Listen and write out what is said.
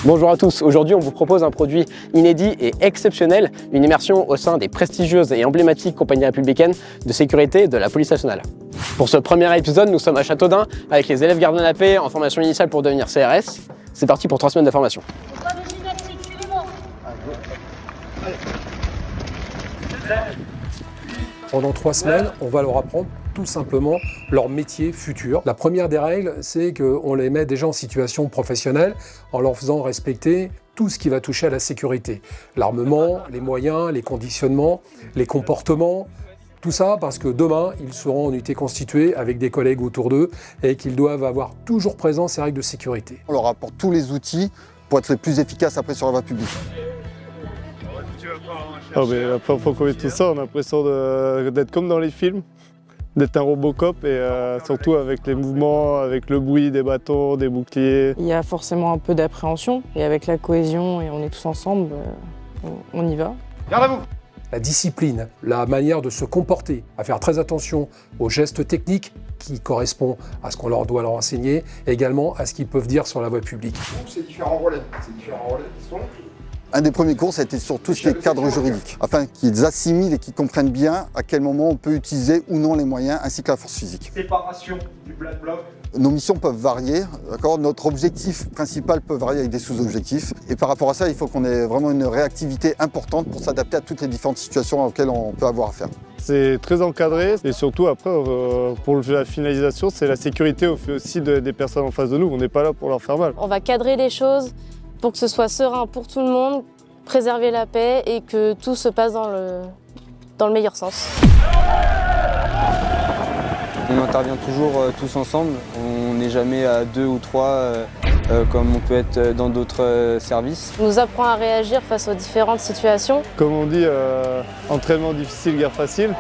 Bonjour à tous, aujourd'hui on vous propose un produit inédit et exceptionnel, une immersion au sein des prestigieuses et emblématiques compagnies républicaines de sécurité de la police nationale. Pour ce premier épisode, nous sommes à Châteaudun avec les élèves gardiens de la paix en formation initiale pour devenir CRS. C'est parti pour 3 semaines de formation. Pendant 3 semaines, on va leur apprendre tout simplement leur métier futur. La première des règles, c'est qu'on les met déjà en situation professionnelle en leur faisant respecter tout ce qui va toucher à la sécurité. L'armement, les moyens, les conditionnements, les comportements, tout ça parce que demain, ils seront en unité constituée avec des collègues autour d'eux et qu'ils doivent avoir toujours présent ces règles de sécurité. On leur apporte tous les outils pour être les plus efficaces après sur la voie publique. La première fois qu'on fait tout ça, on a l'impression d'être comme dans les films, d'être un Robocop et surtout avec les mouvements, avec le bruit des bâtons, des boucliers. Il y a forcément un peu d'appréhension et avec la cohésion et on est tous ensemble, on y va. Garde à vous! La discipline, la manière de se comporter, à faire très attention aux gestes techniques qui correspondent à ce qu'on doit leur enseigner, et également à ce qu'ils peuvent dire sur la voie publique. Ces différents relais qui sont... Un des premiers cours, ça a été sur tout ce qui est cadre juridique, afin qu'ils assimilent et qu'ils comprennent bien à quel moment on peut utiliser ou non les moyens, ainsi que la force physique. Séparation du black bloc. Nos missions peuvent varier, d'accord ? Notre objectif principal peut varier avec des sous-objectifs. Et par rapport à ça, il faut qu'on ait vraiment une réactivité importante pour s'adapter à toutes les différentes situations auxquelles on peut avoir affaire. C'est très encadré et surtout après, pour la finalisation, c'est la sécurité aussi des personnes en face de nous. On n'est pas là pour leur faire mal. On va cadrer les choses pour que ce soit serein pour tout le monde, préserver la paix et que tout se passe dans le meilleur sens. On intervient toujours tous ensemble, on n'est jamais à 2 ou 3 comme on peut être dans d'autres services. On nous apprend à réagir face aux différentes situations. Comme on dit, entraînement difficile, guerre facile.